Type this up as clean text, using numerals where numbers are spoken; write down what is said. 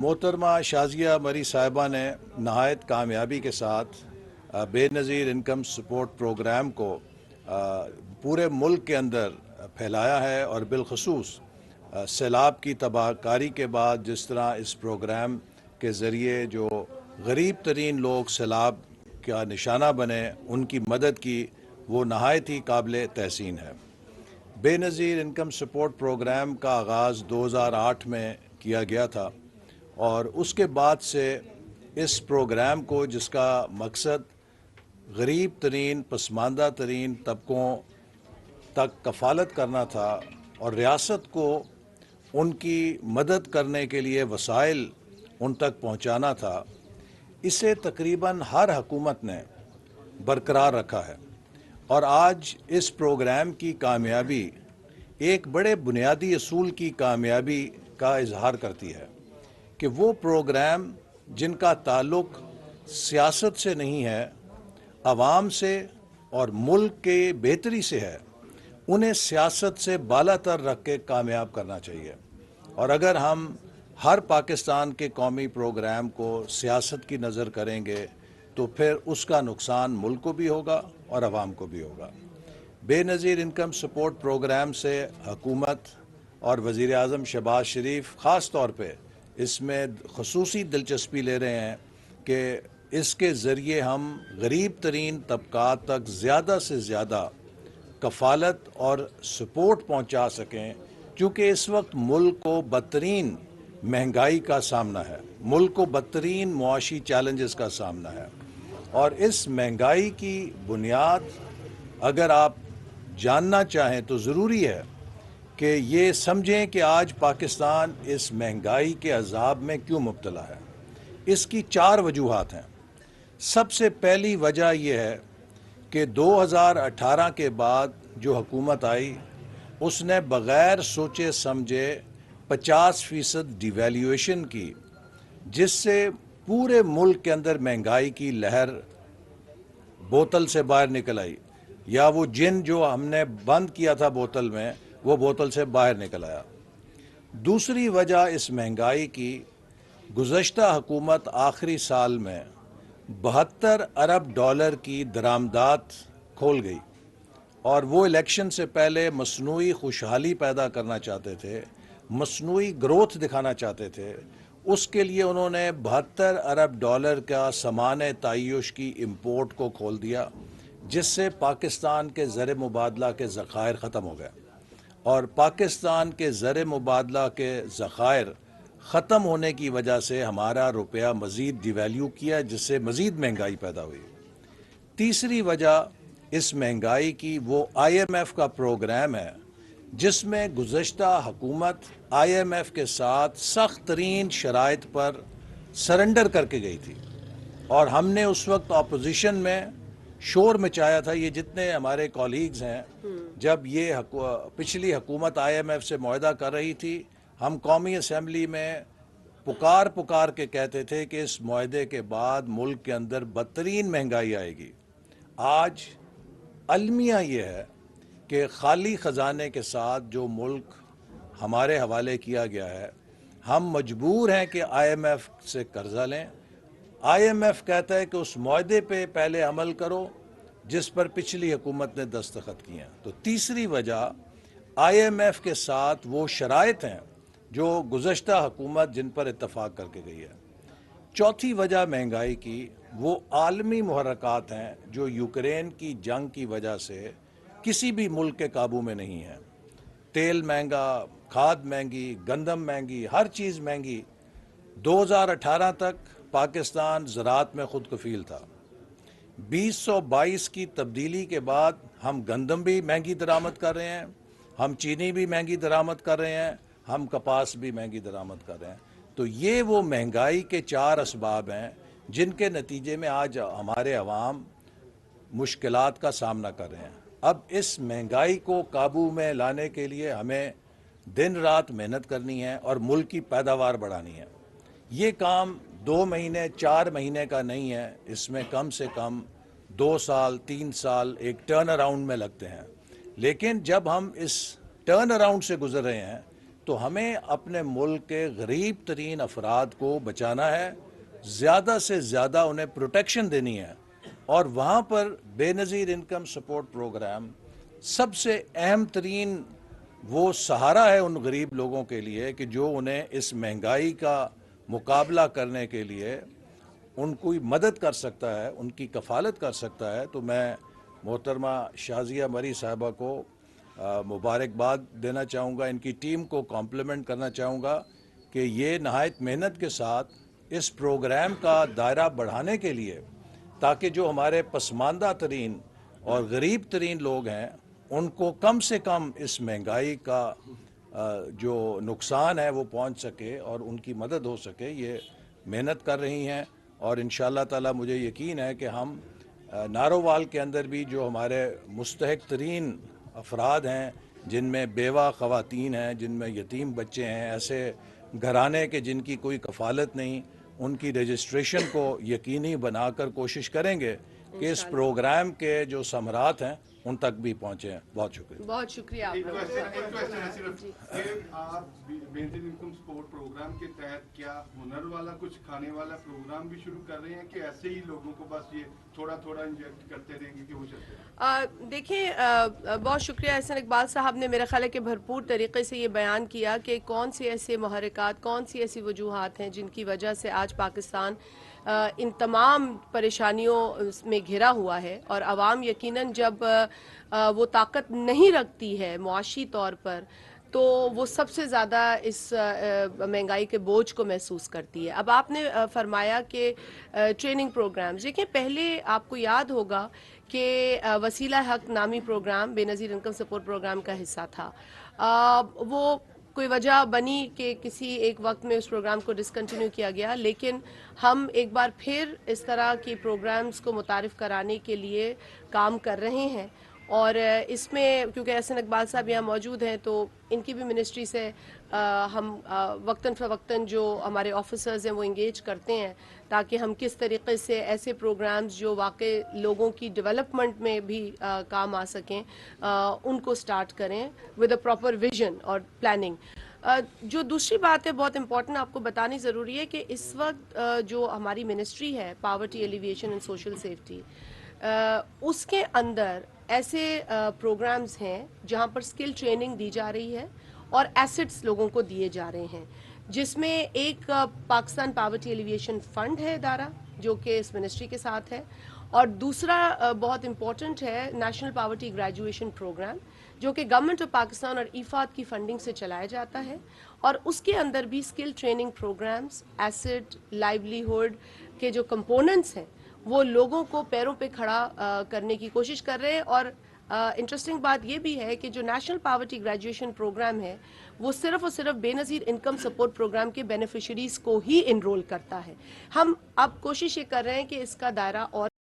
محترمہ شازیہ مری صاحبہ نے نہایت کامیابی کے ساتھ بے نظیر انکم سپورٹ پروگرام کو پورے ملک کے اندر پھیلایا ہے، اور بالخصوص سیلاب کی تباہ کاری کے بعد جس طرح اس پروگرام کے ذریعے جو غریب ترین لوگ سیلاب کا نشانہ بنے ان کی مدد کی، وہ نہایت ہی قابل تحسین ہے۔ بے نظیر انکم سپورٹ پروگرام کا آغاز 2008 میں کیا گیا تھا، اور اس کے بعد سے اس پروگرام کو، جس کا مقصد غریب ترین پسماندہ ترین طبقوں تک کفالت کرنا تھا اور ریاست کو ان کی مدد کرنے کے لیے وسائل ان تک پہنچانا تھا، اسے تقریباً ہر حکومت نے برقرار رکھا ہے۔ اور آج اس پروگرام کی کامیابی ایک بڑے بنیادی اصول کی کامیابی کا اظہار کرتی ہے کہ وہ پروگرام جن کا تعلق سیاست سے نہیں ہے، عوام سے اور ملک کے بہتری سے ہے، انہیں سیاست سے بالا تر رکھ کے کامیاب کرنا چاہیے۔ اور اگر ہم ہر پاکستان کے قومی پروگرام کو سیاست کی نظر کریں گے تو پھر اس کا نقصان ملک کو بھی ہوگا اور عوام کو بھی ہوگا۔ بے نظیر انکم سپورٹ پروگرام سے حکومت اور وزیر اعظم شہباز شریف خاص طور پہ اس میں خصوصی دلچسپی لے رہے ہیں کہ اس کے ذریعے ہم غریب ترین طبقات تک زیادہ سے زیادہ کفالت اور سپورٹ پہنچا سکیں، کیونکہ اس وقت ملک کو بدترین مہنگائی کا سامنا ہے، ملک کو بدترین معاشی چیلنجز کا سامنا ہے۔ اور اس مہنگائی کی بنیاد اگر آپ جاننا چاہیں تو ضروری ہے کہ یہ سمجھیں کہ آج پاکستان اس مہنگائی کے عذاب میں کیوں مبتلا ہے۔ اس کی 4 وجوہات ہیں۔ سب سے پہلی وجہ یہ ہے کہ 2018 کے بعد جو حکومت آئی اس نے بغیر سوچے سمجھے 50% ڈیویلیویشن کی، جس سے پورے ملک کے اندر مہنگائی کی لہر بوتل سے باہر نکل آئی، یا وہ جن جو ہم نے بند کیا تھا بوتل میں وہ بوتل سے باہر نکل آیا۔ دوسری وجہ اس مہنگائی کی، گزشتہ حکومت آخری سال میں 72 ارب ڈالر کی درآمدات کھول گئی، اور وہ الیکشن سے پہلے مصنوعی خوشحالی پیدا کرنا چاہتے تھے، مصنوعی گروتھ دکھانا چاہتے تھے۔ اس کے لیے انہوں نے 72 ارب ڈالر کا سامان تعیش کی امپورٹ کو کھول دیا، جس سے پاکستان کے زر مبادلہ کے ذخائر ختم ہو گئے، اور پاکستان کے زر مبادلہ کے ذخائر ختم ہونے کی وجہ سے ہمارا روپیہ مزید ڈیویلیو کیا، جس سے مزید مہنگائی پیدا ہوئی۔ تیسری وجہ اس مہنگائی کی وہ آئی ایم ایف کا پروگرام ہے، جس میں گزشتہ حکومت آئی ایم ایف کے ساتھ سخت ترین شرائط پر سرنڈر کر کے گئی تھی، اور ہم نے اس وقت اپوزیشن میں شور مچایا تھا۔ یہ جتنے ہمارے کولیگز ہیں، جب یہ پچھلی حکومت آئی ایم ایف سے معاہدہ کر رہی تھی، ہم قومی اسمبلی میں پکار کے کہتے تھے کہ اس معاہدے کے بعد ملک کے اندر بدترین مہنگائی آئے گی۔ آج المیہ یہ ہے کہ خالی خزانے کے ساتھ جو ملک ہمارے حوالے کیا گیا ہے، ہم مجبور ہیں کہ آئی ایم ایف سے قرضہ لیں۔ آئی ایم ایف کہتا ہے کہ اس معاہدے پہ پہلے عمل کرو جس پر پچھلی حکومت نے دستخط کیے ہیں۔ تو تیسری وجہ آئی ایم ایف کے ساتھ وہ شرائط ہیں جو گزشتہ حکومت جن پر اتفاق کر کے گئی ہے۔ چوتھی وجہ مہنگائی کی وہ عالمی محرکات ہیں جو یوکرین کی جنگ کی وجہ سے کسی بھی ملک کے قابو میں نہیں ہیں۔ تیل مہنگا، کھاد مہنگی، گندم مہنگی، ہر چیز مہنگی۔ 2018 تک پاکستان زراعت میں خود کفیل تھا۔ 2022 کی تبدیلی کے بعد ہم گندم بھی مہنگی درآمد کر رہے ہیں، ہم چینی بھی مہنگی درآمد کر رہے ہیں، ہم کپاس بھی مہنگی درآمد کر رہے ہیں۔ تو یہ وہ مہنگائی کے 4 اسباب ہیں جن کے نتیجے میں آج ہمارے عوام مشکلات کا سامنا کر رہے ہیں۔ اب اس مہنگائی کو قابو میں لانے کے لیے ہمیں دن رات محنت کرنی ہے اور ملک کی پیداوار بڑھانی ہے۔ یہ کام 2 مہینے 4 مہینے کا نہیں ہے، اس میں کم سے کم 2 سال 3 سال ایک ٹرن اراؤنڈ میں لگتے ہیں۔ لیکن جب ہم اس ٹرن اراؤنڈ سے گزر رہے ہیں تو ہمیں اپنے ملک کے غریب ترین افراد کو بچانا ہے، زیادہ سے زیادہ انہیں پروٹیکشن دینی ہے، اور وہاں پر بے نظیر انکم سپورٹ پروگرام سب سے اہم ترین وہ سہارا ہے ان غریب لوگوں کے لیے کہ جو انہیں اس مہنگائی کا مقابلہ کرنے کے لیے ان کو مدد کر سکتا ہے، ان کی کفالت کر سکتا ہے۔ تو میں محترمہ شازیہ مری صاحبہ کو مبارکباد دینا چاہوں گا، ان کی ٹیم کو کمپلیمنٹ کرنا چاہوں گا کہ یہ نہایت محنت کے ساتھ اس پروگرام کا دائرہ بڑھانے کے لیے، تاکہ جو ہمارے پسماندہ ترین اور غریب ترین لوگ ہیں ان کو کم سے کم اس مہنگائی کا جو نقصان ہے وہ پہنچ سکے اور ان کی مدد ہو سکے، یہ محنت کر رہی ہیں۔ اور انشاءاللہ تعالی مجھے یقین ہے کہ ہم نارووال کے اندر بھی جو ہمارے مستحق ترین افراد ہیں، جن میں بیوہ خواتین ہیں، جن میں یتیم بچے ہیں، ایسے گھرانے کے جن کی کوئی کفالت نہیں، ان کی رجسٹریشن کو یقینی بنا کر کوشش کریں گے کہ اس پروگرام کے جو ثمرات ہیں ان تک بھی پہنچیں۔ بہت شکریہ۔ بہت شکریہ آپ کا۔ آپ بے نظیر انکم سپورٹ پروگرام کے تحت کیا ہنر والا کچھ کھانے والا پروگرام بھی شروع کر رہے ہیں کہ ایسے ہی لوگوں کو بس یہ تھوڑا تھوڑا انجیکٹ کرتے رہیں گے کہ وہ چلتے ہیں؟ دیکھیں، بہت شکریہ احسن اقبال صاحب نے میرا خیال ہے کہ بھرپور طریقے سے یہ بیان کیا کہ کون سی ایسے محرکات، کون سی ایسی وجوہات ہیں جن کی وجہ سے آج پاکستان ان تمام پریشانیوں میں گھرا ہوا ہے، اور عوام یقیناً جب وہ طاقت نہیں رکھتی ہے معاشی طور پر تو وہ سب سے زیادہ اس مہنگائی کے بوجھ کو محسوس کرتی ہے۔ اب آپ نے فرمایا کہ ٹریننگ پروگرامز، دیکھیں پہلے آپ کو یاد ہوگا کہ وسیلہ حق نامی پروگرام بے نظیر انکم سپورٹ پروگرام کا حصہ تھا۔ وہ کوئی وجہ بنی کہ کسی ایک وقت میں اس پروگرام کو ڈسکنٹینیو کیا گیا، لیکن ہم ایک بار پھر اس طرح کی پروگرامز کو متعارف کرانے کے لیے کام کر رہے ہیں، اور اس میں کیونکہ احسن اقبال صاحب یہاں موجود ہیں تو ان کی بھی منسٹری سے ہم وقتاً فوقتاً جو ہمارے آفیسرز ہیں وہ انگیج کرتے ہیں تاکہ ہم کس طریقے سے ایسے پروگرامز جو واقع لوگوں کی ڈیولپمنٹ میں بھی کام آ سکیں ان کو سٹارٹ کریں ود اے پراپر ویژن اور پلاننگ۔ جو دوسری بات ہے بہت امپورٹنٹ آپ کو بتانی ضروری ہے کہ اس وقت جو ہماری منسٹری ہے poverty alleviation and social safety, اس کے اندر ایسے پروگرامز ہیں جہاں پر سکل ٹریننگ دی جا رہی ہے اور ایسٹس لوگوں کو دیے جا رہے ہیں، جس میں ایک پاکستان پاورٹی ایلیویشن فنڈ ہے ادارہ جو کہ اس منسٹری کے ساتھ ہے، اور دوسرا بہت امپورٹنٹ ہے نیشنل پاورٹی گریجویشن پروگرام جو کہ گورنمنٹ آف پاکستان اور ایفاد کی فنڈنگ سے چلایا جاتا ہے، اور اس کے اندر بھی سکل ٹریننگ پروگرامز، ایسٹ، لائیولیہڈ کے جو کمپوننٹس ہیں وہ لوگوں کو پیروں پہ کھڑا کرنے کی کوشش کر رہے ہیں۔ اور انٹرسٹنگ بات یہ بھی ہے کہ جو نیشنل پاورٹی گریجویشن پروگرام ہے وہ صرف اور صرف بے نظیر انکم سپورٹ پروگرام کے بینیفیشریز کو ہی انرول کرتا ہے۔ ہم اب کوشش یہ کر رہے ہیں کہ اس کا دائرہ اور